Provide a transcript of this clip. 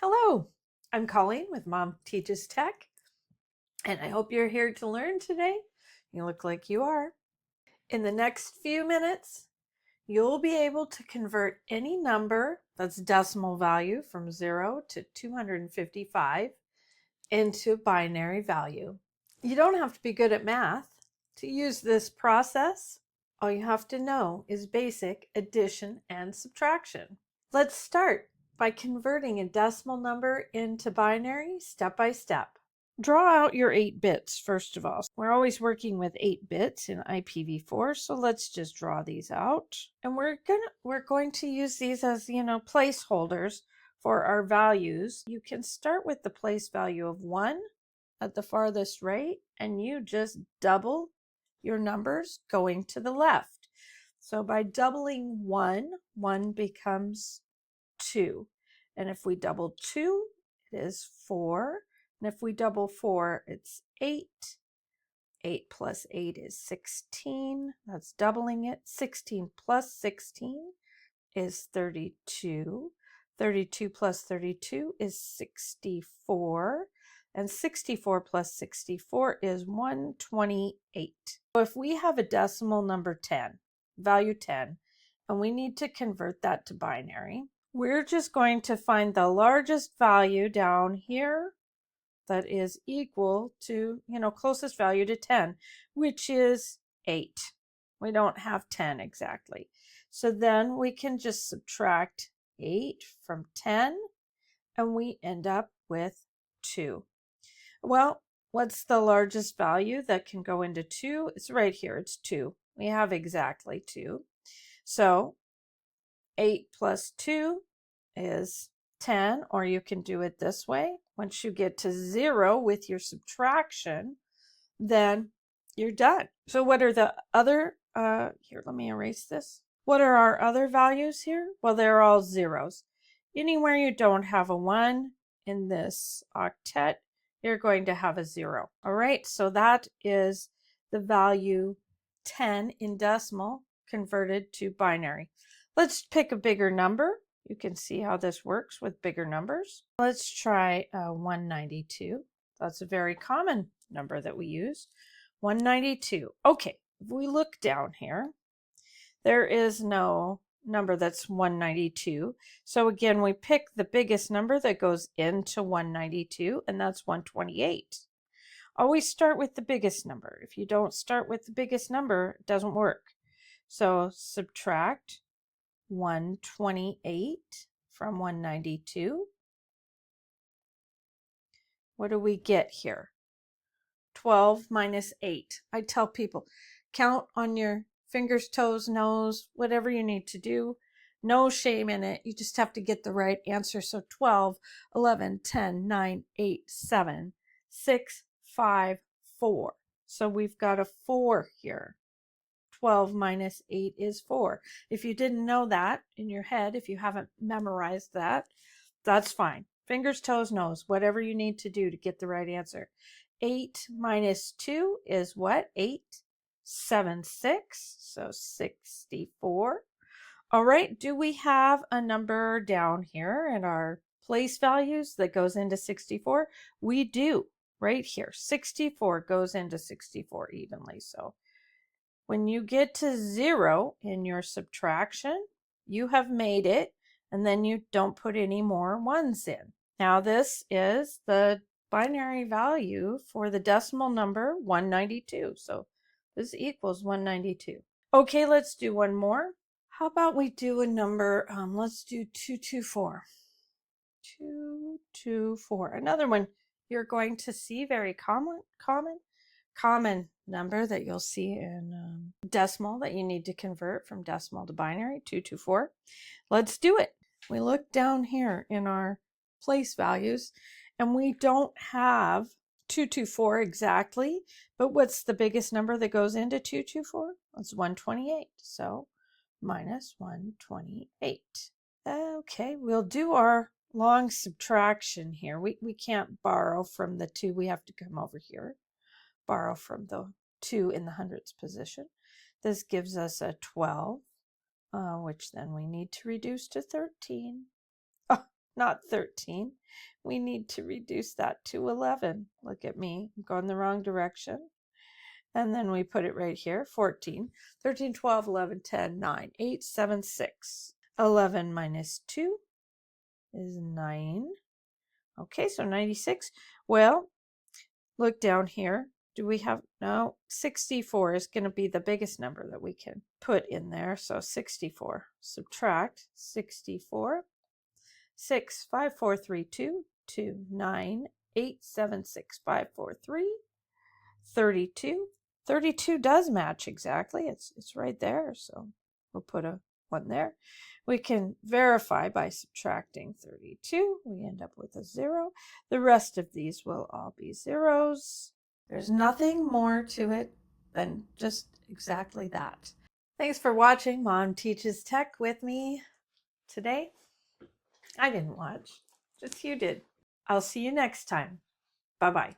Hello, I'm Colleen with Mom Teaches Tech, and I hope you're here to learn today. You look like you are. In the next few minutes, you'll be able to convert any number that's decimal value from 0 to 255 into binary value. You don't have to be good at math to use this process. All you have to know is basic addition and subtraction. Let's start by converting a decimal number into binary step by step. Draw out your 8 bits first of all. We're always working with 8 bits in IPv4, so let's just draw these out. And we're going to use these as, placeholders for our values. You can start with the place value of 1 at the farthest right, and you just double your numbers going to the left. So by doubling 1, 1 becomes 2. And if we double 2, it is 4. And if we double 4, it's 8. 8 plus 8 is 16. That's doubling it. 16 plus 16 is 32. 32 plus 32 is 64. And 64 plus 64 is 128. So if we have a decimal number 10, value 10, and we need to convert that to binary, we're just going to find the largest value down here that is equal to, closest value to 10, which is 8. We don't have 10 exactly. So then we can just subtract 8 from 10, and we end up with 2. Well, what's the largest value that can go into 2? It's right here. It's 2. We have exactly 2. So 8 plus 2 is 10, or you can do it this way. Once you get to 0 with your subtraction, then you're done. So what are the other, here, let me erase this. What are our other values here? Well, they're all zeros. Anywhere you don't have a 1 in this octet, you're going to have a 0. All right, so that is the value 10 in decimal converted to binary. Let's pick a bigger number. You can see how this works with bigger numbers. Let's try 192. That's a very common number that we use. 192. Okay, if we look down here, there is no number that's 192. So again, we pick the biggest number that goes into 192, and that's 128. Always start with the biggest number. If you don't start with the biggest number, it doesn't work. So subtract 128 from 192. What do we get here? 12 minus 8. I tell people, count on your fingers, toes, nose, whatever you need to do. No shame in it. You just have to get the right answer. So 12, 11, 10, 9, 8, 7, 6, 5, 4. So we've got a 4 here. 12 minus 8 is 4. If you didn't know that in your head, if you haven't memorized that, that's fine. Fingers, toes, nose, whatever you need to do to get the right answer. 8 minus 2 is what? 8, 7, 6, so 64. All right, do we have a number down here in our place values that goes into 64? We do, right here. 64 goes into 64 evenly, so when you get to 0 in your subtraction, you have made it, and then you don't put any more ones in. Now this is the binary value for the decimal number 192. So this equals 192. Okay, let's do one more. How about we do a number, let's do 224. 224. Another one you're going to see very common number that you'll see in decimal that you need to convert from decimal to binary, 224. Let's do it. We look down here in our place values, and we don't have 224 exactly, but what's the biggest number that goes into 224? It's 128, so minus 128. Okay, we'll do our long subtraction here. We can't borrow from the 2. We have to come over here, borrow from the 2 in the hundredths position. This gives us a 12, which then we need to reduce to 13. Oh, not 13. We need to reduce that to 11. Look at me, I'm going the wrong direction. And then we put it right here, 14. 13, 12, 11, 10, 9, 8, 7, 6. 11 minus 2 is 9. Okay, so 96. Well, look down here. Do we have, no, 64 is going to be the biggest number that we can put in there. So 64, subtract 64, 6, 5, 4, 3, 2, 2, 9, 8, 7, 6, 5, 4, 3, 32. 32 does match exactly. It's right there. So we'll put a 1 there. We can verify by subtracting 32. We end up with a 0. The rest of these will all be zeros. There's nothing more to it than just exactly that. Thanks for watching Mom Teaches Tech with me today. I didn't watch, just you did. I'll see you next time. Bye-bye.